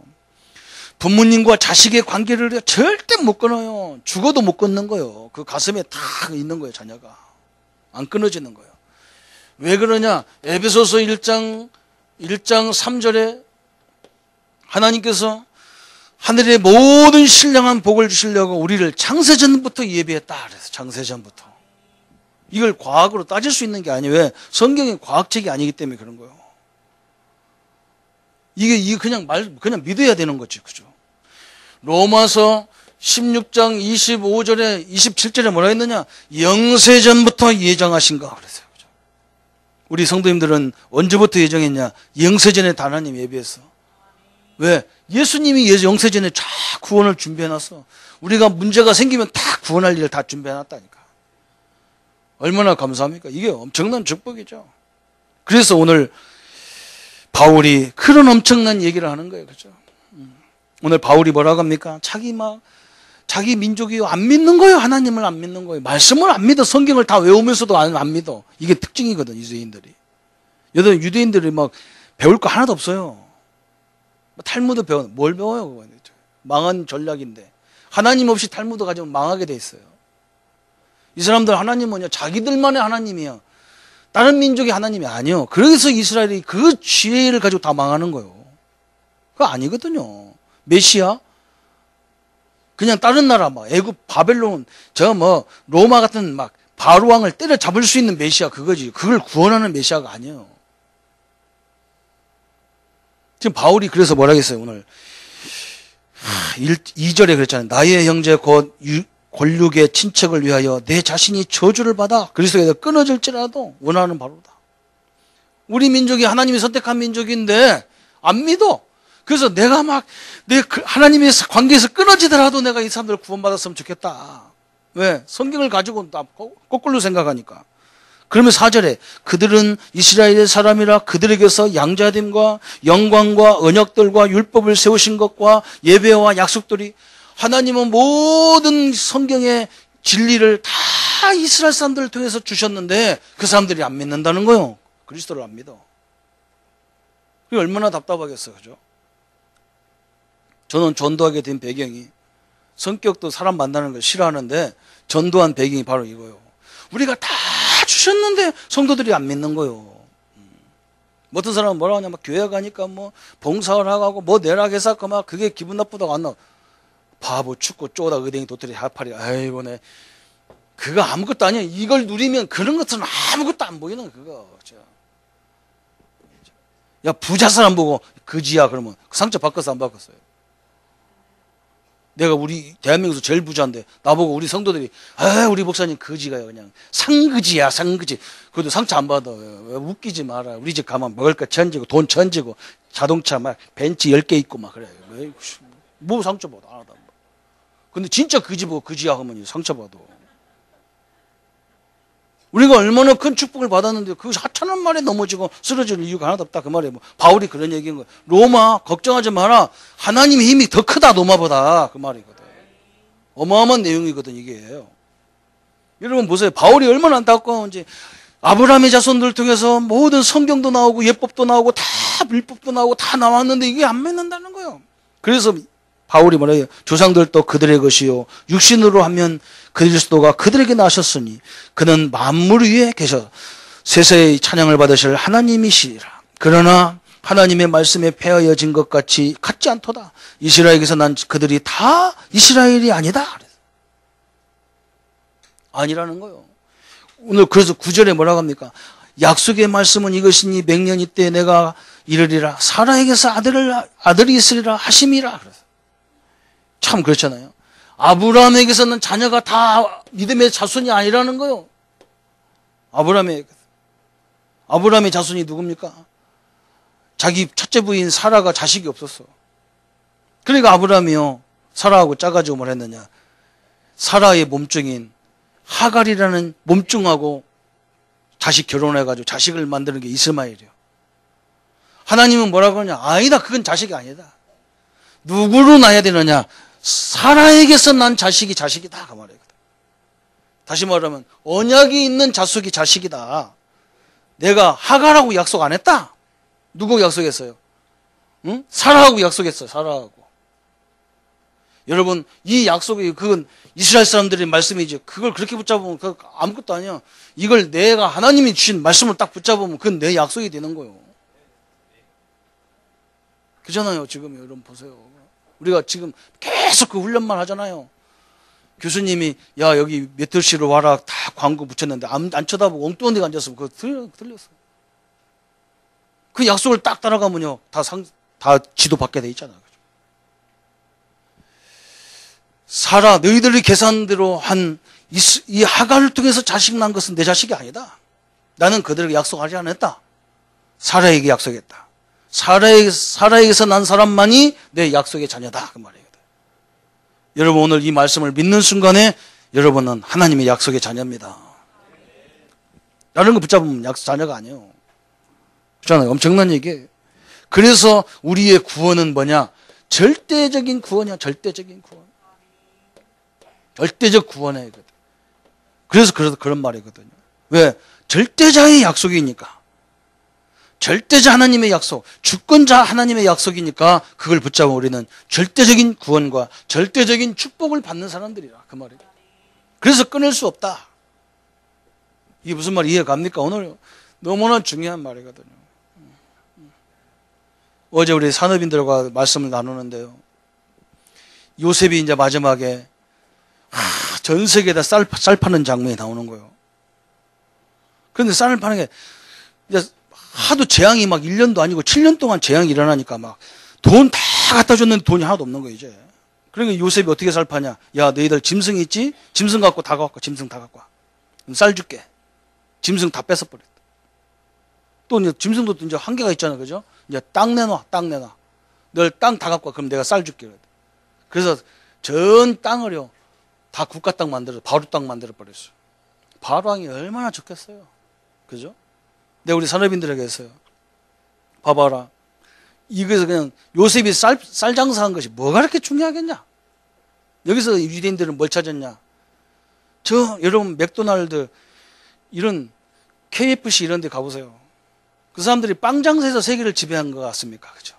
부모님과 자식의 관계를 절대 못 끊어요. 죽어도 못 끊는 거예요. 그 가슴에 탁 있는 거예요, 자녀가. 안 끊어지는 거예요. 왜 그러냐? 에베소서 1장 3절에 하나님께서 하늘의 모든 신령한 복을 주시려고 우리를 창세전부터 예비했다. 그래서 창세전부터. 이걸 과학으로 따질 수 있는 게 아니에요. 왜? 성경이 과학책이 아니기 때문에 그런 거예요. 이게 그냥 믿어야 되는 거지. 그죠? 로마서 16장 25절에 27절에 뭐라 했느냐? 영세전부터 예정하신 거 그랬어요. 그죠? 우리 성도님들은 언제부터 예정했냐? 영세전에 하나님 예비했어. 왜? 예수님이 영세전에 다 구원을 준비해놨어. 우리가 문제가 생기면 다 구원할 일을 다 준비해놨다니까. 얼마나 감사합니까? 이게 엄청난 축복이죠. 그래서 오늘 바울이 그런 엄청난 얘기를 하는 거예요. 그죠? 오늘 바울이 뭐라고 합니까? 자기 민족이 안 믿는 거예요. 하나님을 안 믿는 거예요. 말씀을 안 믿어. 성경을 다 외우면서도 안 믿어. 이게 특징이거든, 유대인들이. 유대인들이 막 배울 거 하나도 없어요. 탈무드 뭘 배워요? 그거. 망한 전략인데. 하나님 없이 탈무드 가지면 망하게 돼 있어요. 이 사람들 하나님 뭐냐? 자기들만의 하나님이야. 다른 민족의 하나님이 아니요. 그래서 이스라엘이 그 지혜를 가지고 다 망하는 거예요. 그거 아니거든요. 메시아? 그냥 다른 나라 애굽, 바벨론, 로마 같은 바로 왕을 때려잡을 수 있는 메시아 그거지. 그걸 구원하는 메시아가 아니에요. 지금 바울이 그래서 뭐라 했어요, 오늘. 2절에 그랬잖아요. 나의 형제 곧 권력의 친척을 위하여 내 자신이 저주를 받아 그리스도에서 끊어질지라도 원하는 바로다. 우리 민족이 하나님이 선택한 민족인데 안 믿어. 그래서 내가 내 하나님의 관계에서 끊어지더라도 내가 이 사람들을 구원받았으면 좋겠다. 왜? 성경을 가지고 거꾸로 생각하니까. 그러면 4절에 그들은 이스라엘의 사람이라 그들에게서 양자됨과 영광과 언약들과 율법을 세우신 것과 예배와 약속들이 하나님은 모든 성경의 진리를 다 이스라엘 사람들을 통해서 주셨는데 그 사람들이 안 믿는다는 거예요. 그리스도를 안 믿어. 그게 얼마나 답답하겠어요. 그죠? 저는 전도하게 된 배경이 성격도 사람 만나는 걸 싫어하는데 전도한 배경이 바로 이거예요. 우리가 다 주셨는데 성도들이 안 믿는 거예요. 어떤 사람은 뭐라 하냐, 교회 가니까 봉사를 하고 내락해서 그게 기분 나쁘다고 안 나와. 바보 춥고 쪼다 의댕이 도토리 하파리 아이고 그거 아무것도 아니야. 이걸 누리면 그런 것들은 아무것도 안 보이는 그거. 야 부자 사람 보고 그지야 그러면 상처 바꿨어 안 바꿨어요? 내가 우리 대한민국에서 제일 부자인데 나보고 우리 성도들이 우리 목사님 그지가요. 그냥 상그지야 상그지. 그래도 상처 안 받아. 왜 웃기지 마라. 우리 집 가면 먹을 거 천지고 돈 천지고 자동차 벤츠 10개 있고 그래. 뭐 상처 받아 안 하다. 근데 진짜 그지 보고 그지야 하면 상처 받아. 우리가 얼마나 큰 축복을 받았는데 그 하찮은 말에 넘어지고 쓰러질 이유가 하나도 없다. 그 말이에요. 바울이 그런 얘기인 거예요. 로마 걱정하지 마라. 하나님의 힘이 더 크다 로마보다. 그 말이거든. 어마어마한 내용이거든 이게. 여러분 보세요. 바울이 얼마나 안타까운지. 아브라함의 자손들 통해서 모든 성경도 나오고 예법도 나오고 다 율법도 나오고 다 나왔는데 이게 안 맺는다는 거예요. 그래서 바울이 뭐래요? 조상들도 그들의 것이요 육신으로 하면 그리스도가 그들에게 나셨으니 그는 만물 위에 계셔 세세의 찬양을 받으실 하나님이시라. 그러나 하나님의 말씀에 폐하여진 것 같지 않도다. 이스라엘에게서 난 그들이 다 이스라엘이 아니다. 아니라는 거예요. 오늘 그래서 9절에 뭐라고 합니까? 약속의 말씀은 이것이니 맹년이 때 내가 이르리라. 사라에게서 아들이 있으리라 하심이라. 그래서 참 그렇잖아요. 아브라함에게서는 자녀가 다 믿음의 자손이 아니라는 거요. 아브라함의 자손이 누굽니까? 자기 첫째 부인 사라가 자식이 없었어. 그러니까 아브라함이요, 사라하고 짜가지고 뭘 했느냐. 사라의 몸종인 하갈이라는 몸종하고 자식 결혼해가지고 자식을 만드는 게 이스마엘이요. 하나님은 뭐라고 하냐. 아니다, 그건 자식이 아니다. 누구로 낳아야 되느냐. 사라에게서 난 자식이 자식이다, 그 말이거든. 다시 말하면 언약이 있는 자식이 자식이다. 내가 하갈하고 약속 안 했다. 누구 약속했어요? 응? 사라하고 약속했어요. 사라하고. 여러분, 이 약속이 그건 이스라엘 사람들의 말씀이지. 그걸 그렇게 붙잡으면 그거 아무것도 아니야. 이걸 내가 하나님이 주신 말씀을 딱 붙잡으면 그건 내 약속이 되는 거예요. 그잖아요. 지금 여러분 보세요. 우리가 지금 계속 그 훈련만 하잖아요. 교수님이 야 여기 몇 시로 와라 다 광고 붙였는데 안 쳐다보고 엉뚱한 데 앉았으면 그거 틀렸어. 그 약속을 딱 따라가면요 다 지도받게 돼 있잖아요. 사라 너희들이 계산대로 한 이 하갈을 통해서 자식 난 것은 내 자식이 아니다. 나는 그들에게 약속하지 않았다. 사라에게 약속했다. 사라에게서 난 사람만이 내 약속의 자녀다. 그 말이거든. 여러분 오늘 이 말씀을 믿는 순간에 여러분은 하나님의 약속의 자녀입니다. 다른 거 붙잡으면 약속 자녀가 아니에요. 그렇잖아요. 엄청난 얘기예요. 그래서 우리의 구원은 뭐냐? 절대적인 구원이야. 절대적인 구원. 절대적 구원이거든. 그래서 그런 말이거든요. 왜? 절대자의 약속이니까. 절대자 하나님의 약속, 주권자 하나님의 약속이니까 그걸 붙잡으면 우리는 절대적인 구원과 절대적인 축복을 받는 사람들이라. 그 말이에요. 그래서 끊을 수 없다. 이게 무슨 말 이해 갑니까? 오늘 너무나 중요한 말이거든요. 어제 우리 산업인들과 말씀을 나누는데요. 요셉이 이제 마지막에 전 세계에다 쌀 파는 장면이 나오는 거예요. 그런데 쌀을 파는 게 이제 하도 재앙이 막 1년도 아니고 7년 동안 재앙이 일어나니까 막 돈 다 갖다 줬는데 돈이 하나도 없는 거예요, 이제. 그러니까 요셉이 어떻게 쌀 파냐? 야, 너희들 짐승 있지? 짐승 갖고 다 갖고 와. 짐승 다 갖고 와. 그럼 쌀 줄게. 짐승 다 뺏어버렸다. 또 이제 짐승도 이제 한계가 있잖아, 그죠? 이제 땅 내놔, 땅 내놔. 널 땅 다 갖고 와. 그럼 내가 쌀 줄게. 그래서 전 땅을요, 다 국가 땅 바로 땅 만들어 버렸어요. 바로왕이 얼마나 좋겠어요. 그죠? 내가 우리 산업인들에게 했어요. 봐봐라. 이거에서 그냥 요셉이 쌀 장사한 것이 뭐가 그렇게 중요하겠냐? 여기서 유대인들은 뭘 찾았냐? 여러분 맥도날드 이런 KFC 이런 데 가보세요. 그 사람들이 빵 장사에서 세계를 지배한 것 같습니까? 그죠?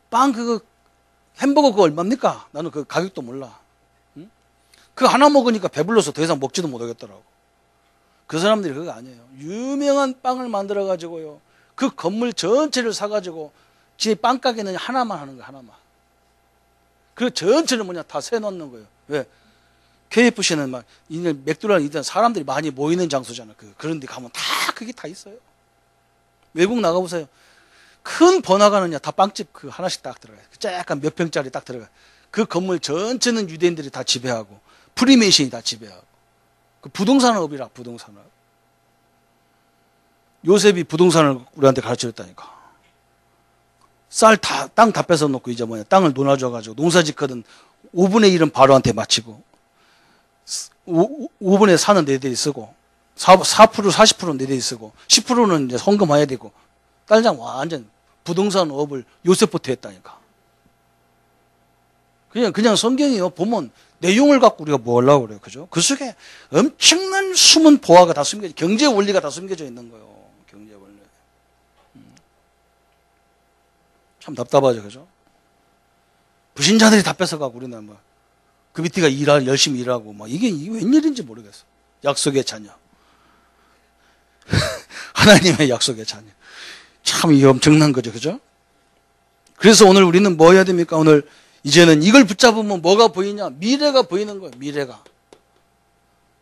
빵 햄버거 그거 얼마입니까? 나는 그 가격도 몰라. 응? 그거 하나 먹으니까 배불러서 더 이상 먹지도 못하겠더라고. 그 사람들이 그거 아니에요. 유명한 빵을 만들어가지고요. 그 건물 전체를 사가지고 지 빵가게는 하나만 하는 거예요. 하나만. 그 전체를 다 세놓는 거예요. 왜? KFC는 막 이제 맥도날드 일단 사람들이 많이 모이는 장소잖아. 그런 데 가면 다 그게 다 있어요. 외국 나가보세요. 큰 번화가는요 다 빵집 하나씩 딱 들어가요. 약간 몇 평짜리 딱 들어가요. 그 건물 전체는 유대인들이 다 지배하고 프리메이션이 다 지배하고 그 부동산업이라 부동산업. 요셉이 부동산을 우리한테 가르쳐줬다니까. 땅 다 뺏어 놓고 이제 땅을 논아줘가지고 농사 짓거든 5분의 1은 바로한테 마치고 5분의 4는 너희들이 쓰고 4% 40%는 너희들이 쓰고 10%는 이제 헌금해야 되고 딸장 완전 부동산업을 요셉부터 했다니까. 그냥 성경이요. 보면 내용을 갖고 우리가 뭐 하려고 그래요. 그죠? 그 속에 엄청난 숨은 보화가 다 경제 원리가 다 숨겨져 있는 거예요. 경제 원리. 참 답답하죠. 그죠? 부신자들이 다 뺏어가고 우리는 그 밑에가 열심히 일하고 이게 웬일인지 모르겠어. 약속의 자녀. 하나님의 약속의 자녀. 참 이게 엄청난 거죠. 그죠? 그래서 오늘 우리는 뭐 해야 됩니까? 오늘 이제는 이걸 붙잡으면 뭐가 보이냐? 미래가 보이는 거예요. 미래가.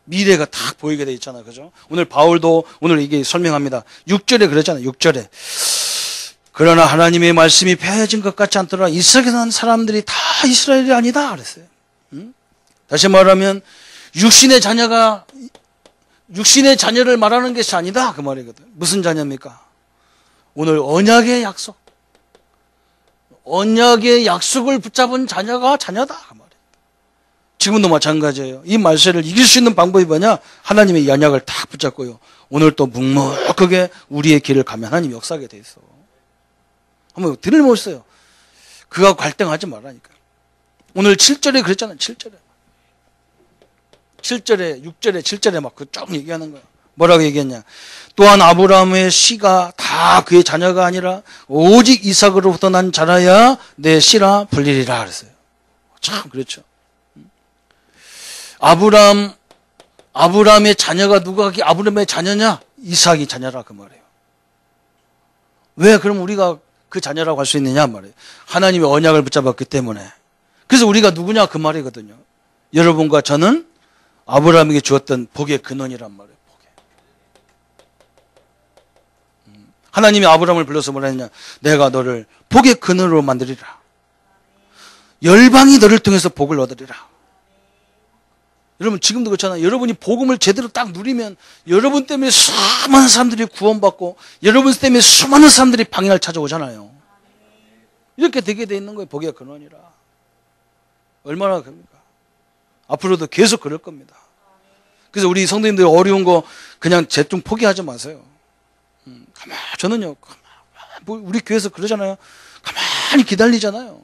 미래가 딱 보이게 돼 있잖아요. 그죠? 오늘 바울도 오늘 이게 설명합니다. 6절에 그랬잖아요. 6절에. 그러나 하나님의 말씀이 폐해진 것 같지 않더라. 이스라엘에 난 사람들이 다 이스라엘이 아니다. 그랬어요. 다시 말하면 육신의 자녀를 말하는 것이 아니다. 그 말이거든. 무슨 자녀입니까? 오늘 언약의 약속. 언약의 약속을 붙잡은 자녀가 자녀다. 그 말이에요. 지금도 마찬가지예요. 이 말세를 이길 수 있는 방법이 뭐냐? 하나님의 언약을 딱 붙잡고요. 오늘 또 묵묵하게 우리의 길을 가면 하나님이 역사하게 돼 있어. 한번 들을모있어요. 그가 갈등하지 말라니까요. 오늘 7절에 그랬잖아요. 7절에, 6절에, 7절에 막 그 쭉 얘기하는 거예요. 뭐라고 얘기했냐? 또한 아브라함의 씨가 다 그의 자녀가 아니라 오직 이삭으로부터 난 자라야 내 씨라 불리리라 그랬어요. 참 그렇죠. 아브라함의 자녀가 누가 아브라함의 자녀냐? 이삭이 자녀라 그 말이에요. 왜 그럼 우리가 그 자녀라고 할 수 있느냐 말이에요. 하나님의 언약을 붙잡았기 때문에. 그래서 우리가 누구냐 그 말이거든요. 여러분과 저는 아브라함에게 주었던 복의 근원이란 말이에요. 하나님이 아브라함을 불러서 뭐라 했냐? 내가 너를 복의 근원으로 만들리라. 열방이 너를 통해서 복을 얻으리라. 여러분 지금도 그렇잖아요. 여러분이 복음을 제대로 딱 누리면 여러분 때문에 수많은 사람들이 구원받고 여러분 때문에 수많은 사람들이 방향을 찾아오잖아요. 이렇게 되게 돼 있는 거예요. 복의 근원이라. 얼마나 그럽니까? 앞으로도 계속 그럴 겁니다. 그래서 우리 성도님들 어려운 거 그냥 대충 포기하지 마세요. 저는요, 우리 교회에서 그러잖아요. 가만히 기다리잖아요.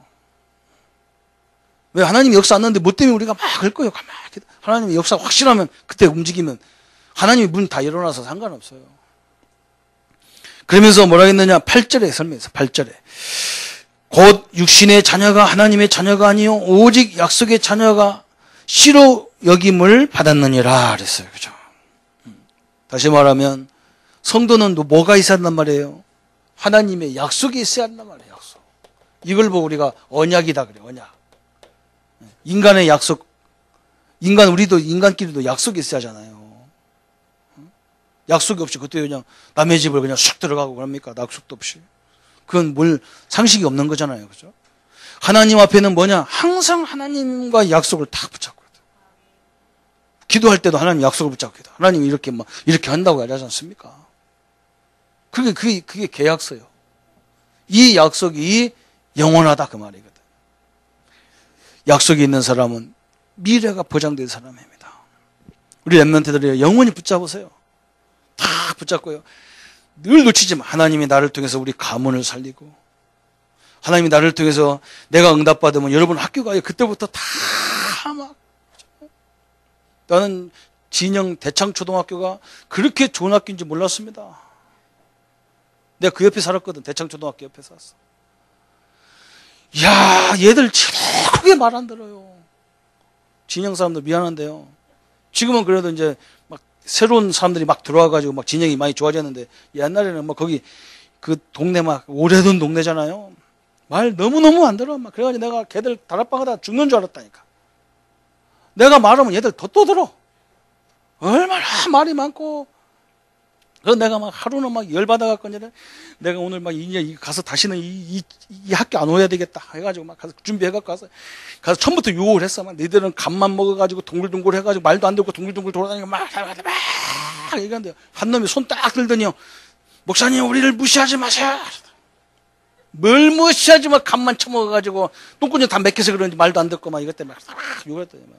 왜 하나님이 역사 안 나는데 뭐 때문에 우리가 막 그럴 거예요. 가만히 하나님의 역사 확실하면 그때 움직이면 하나님의 문 다 열어놔서 상관없어요. 그러면서 뭐라 했느냐? 8절에 설명해서 8절에 곧 육신의 자녀가 하나님의 자녀가 아니요 오직 약속의 자녀가 씨로 여김을 받았느니라 그랬어요. 그죠? 다시 말하면 성도는 또 뭐가 있어야 한단 말이에요? 하나님의 약속이 있어야 한단 말이에요. 약속. 이걸 보고 우리가 언약이다 그래요. 언약. 인간의 약속. 우리도 인간끼리도 약속이 있어야 하잖아요. 약속이 없이 그때 그냥 남의 집을 그냥 쑥 들어가고 그럽니까? 약속도 없이. 그건 뭘 상식이 없는 거잖아요. 그죠? 하나님 앞에는 뭐냐? 항상 하나님과 약속을 딱 붙잡고. 기도할 때도 하나님 약속을 붙잡고 기도. 하나님이 이렇게 한다고 하지 않습니까? 그게 계약서예요. 이 약속이 영원하다 그 말이거든. 약속이 있는 사람은 미래가 보장된 사람입니다. 우리 렘넌트들이 영원히 붙잡으세요. 다 붙잡고요. 늘 놓치지 마. 하나님이 나를 통해서 우리 가문을 살리고 하나님이 나를 통해서 내가 응답받으면 여러분 학교 가요. 그때부터 다 막 나는 진영 대창초등학교가 그렇게 좋은 학교인지 몰랐습니다. 내가 그 옆에 살았거든. 대창초등학교 옆에 살았어. 이야, 얘들 크게 말 안 들어요. 진영 사람들 미안한데요. 지금은 그래도 이제 막 새로운 사람들이 막 들어와가지고 막 진영이 많이 좋아졌는데 옛날에는 막 거기 그 동네 막 오래된 동네잖아요. 말 너무너무 안 들어. 막 그래가지고 내가 걔들 다락방하다 죽는 줄 알았다니까. 내가 말하면 얘들 더 떠들어. 얼마나 말이 많고. 그래서 내가 막 하루는 막 열받아갖고 내가 오늘 막 이제 가서 다시는 이 학교 안 오야 되겠다 해가지고 막 가서 준비해갖고 가서 처음부터 유혹을 했어. 막 너희들은 밥만 먹어가지고 동글동글 해가지고 말도 안 듣고 동글동글 돌아다니고 막 얘기하는데 한 놈이 손 딱 들더니요. 목사님 우리를 무시하지 마세요. 뭘 무시하지 마. 밥만 처먹어가지고 똥꾸녕 다 맥혀서 그런지 말도 안 듣고 막 이것 때문에 막 욕을 했더니 막.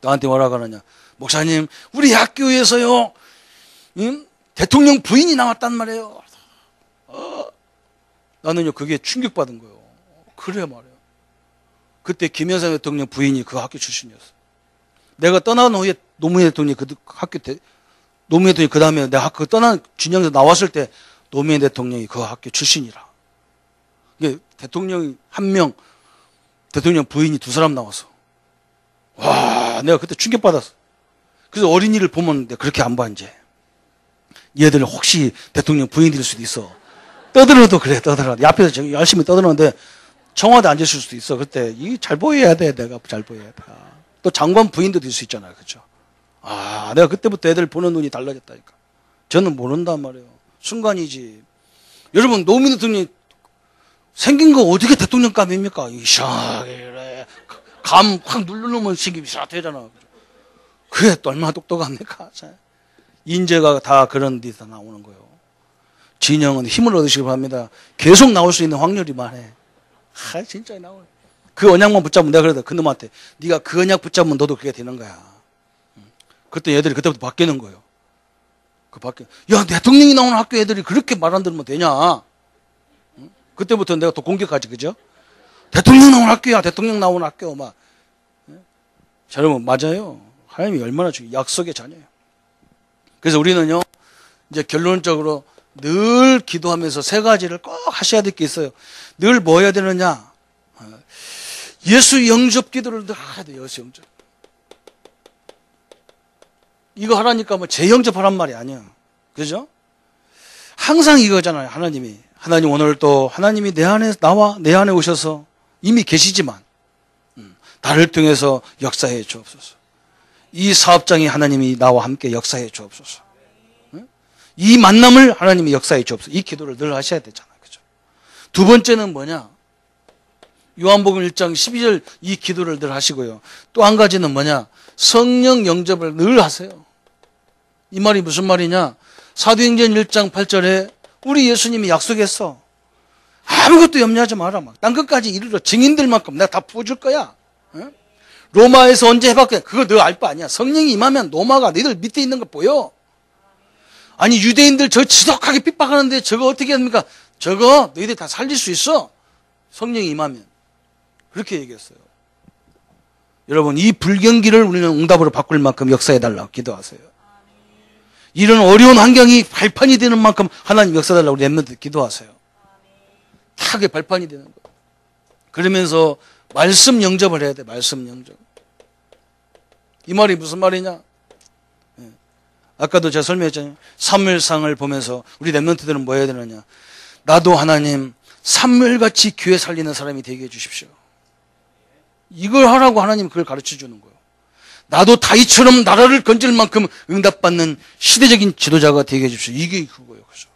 나한테 뭐라 그러냐. 목사님 우리 학교에서요. 대통령 부인이 나왔단 말이에요. 나는요 그게 충격받은 거예요. 그래 말이에요. 그때 김영삼 대통령 부인이 그 학교 출신이었어. 내가 떠난 후에 노무현 대통령이 그 학교 노무현 대통령이 그 다음에 내가 그 떠난 진영에서 나왔을 때 노무현 대통령이 그 학교 출신이라. 대통령이 한 명, 대통령 부인이 두 사람 나왔어. 와, 내가 그때 충격받았어. 그래서 어린이를 보면 내가 그렇게 안 봐, 이제. 얘들 혹시 대통령 부인일 수도 있어. 떠들어도 그래, 떠들어. 앞에서 열심히 떠드는데 청와대 앉았을 수도 있어. 그때 잘 보여야 돼, 내가 잘 보여야 돼. 또 장관 부인도 될 수 있잖아요, 그렇죠? 아, 내가 그때부터 애들 보는 눈이 달라졌다니까. 저는 모른단 말이에요. 순간이지. 여러분, 노무현 대통령이 생긴 거 어떻게 대통령감입니까? 이상하게, 감 확 누르면 생김이 이상하잖아. 그게 또 얼마나 똑똑합니까? 인재가 다 그런 데서 나오는 거예요. 진영은 힘을 얻으시기 바랍니다. 계속 나올 수 있는 확률이 많아. 진짜 나오네. 그 언약만 붙잡으면 내가 그러다 그 놈한테 네가 그 언약 붙잡으면 너도 그게 되는 거야. 그때 애들이 그때부터 바뀌는 거예요. 야, 대통령이 나오는 학교 애들이 그렇게 말 안 들으면 되냐? 그때부터 내가 또 공격하지, 그죠? 대통령 나오는 학교야, 대통령 나오는 학교, 막. 자, 여러분, 맞아요. 하나님이 얼마나 약속의 자녀예요. 그래서 우리는요, 이제 결론적으로 늘 기도하면서 세 가지를 꼭 하셔야 될 게 있어요. 늘 뭐 해야 되느냐? 예수 영접 기도를 늘 해야 돼요, 예수 영접. 이거 하라니까 뭐 재영접하란 말이 아니야. 그죠? 항상 이거잖아요, 하나님이. 하나님 오늘 또 하나님이 내 안에 오셔서 이미 계시지만, 나를 통해서 역사해 주옵소서. 이 사업장이 하나님이 나와 함께 역사해 주옵소서. 이 만남을 하나님이 역사해 주옵소서. 이 기도를 늘 하셔야 되잖아요. 그죠? 두 번째는 뭐냐? 요한복음 1장 12절 이 기도를 늘 하시고요. 또 한 가지는 뭐냐? 성령 영접을 늘 하세요. 이 말이 무슨 말이냐? 사도행전 1장 8절에 우리 예수님이 약속했어. 아무것도 염려하지 마라. 막 땅 끝까지 이르러 증인들만큼 내가 다 부어줄 거야. 로마에서 언제 해봤겠냐? 그거 너 알 바 아니야. 성령이 임하면 로마가 너희들 밑에 있는 거 보여. 아니 유대인들 저 지독하게 핍박하는데 저거 어떻게 합니까? 저거 너희들 다 살릴 수 있어. 성령이 임하면. 그렇게 얘기했어요. 여러분 이 불경기를 우리는 응답으로 바꿀 만큼 역사해달라고 기도하세요. 이런 어려운 환경이 발판이 되는 만큼 하나님 역사해달라고 우리 렘넌트 기도하세요. 타게 발판이 되는 거예요. 그러면서 말씀 영접을 해야 돼. 말씀 영접. 이 말이 무슨 말이냐? 아까도 제가 설명했잖아요. 사무엘상을 보면서 우리 렘넌트들은 뭐 해야 되느냐? 나도 하나님 사무엘같이 교회 살리는 사람이 되게 해주십시오. 이걸 하라고 하나님 그걸 가르쳐 주는 거예요. 나도 다윗처럼 나라를 건질 만큼 응답받는 시대적인 지도자가 되게 해주십시오. 이게 그거예요. 그죠?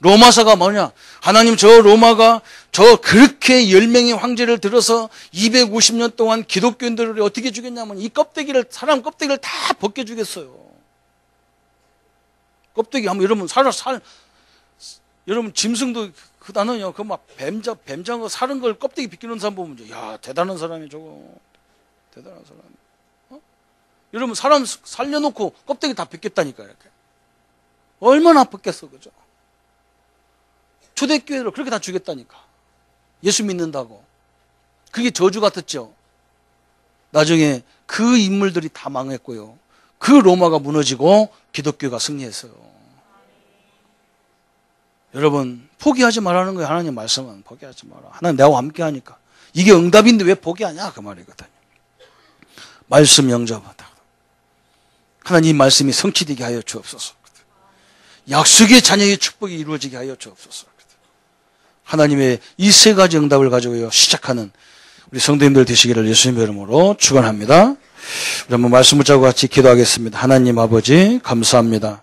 로마사가 뭐냐? 하나님 저 로마가 저 그렇게 10명의 황제를 들어서 250년 동안 기독교인들을 어떻게 죽였냐면 이 껍데기를 사람 껍데기를 다 벗겨주겠어요. 껍데기 하면 여러분 여러분 짐승도 그 나는요 그 막 뱀장어 사는 걸 껍데기 벗기는 사람 보면 야 대단한 사람이 저거 대단한 사람. 여러분 사람 살려놓고 껍데기 다 벗겼다니까 이렇게 얼마나 아팠겠어 그죠? 초대교회를 그렇게 다 죽였다니까. 예수 믿는다고. 그게 저주 같았죠. 나중에 그 인물들이 다 망했고요. 그 로마가 무너지고 기독교가 승리했어요. 여러분 포기하지 말라는 거예요. 하나님 말씀은 포기하지 마라. 하나님 나와 함께 하니까. 이게 응답인데 왜 포기하냐 그 말이거든요. 말씀 영접하다. 하나님 이 말씀이 성취되게 하여 주옵소서. 약속의 자녀의 축복이 이루어지게 하여 주옵소서. 하나님의 이 세 가지 응답을 가지고 시작하는 우리 성도님들 되시기를 예수님의 이름으로 축원합니다. 우리 한번 말씀 붙잡고 같이 기도하겠습니다. 하나님 아버지 감사합니다.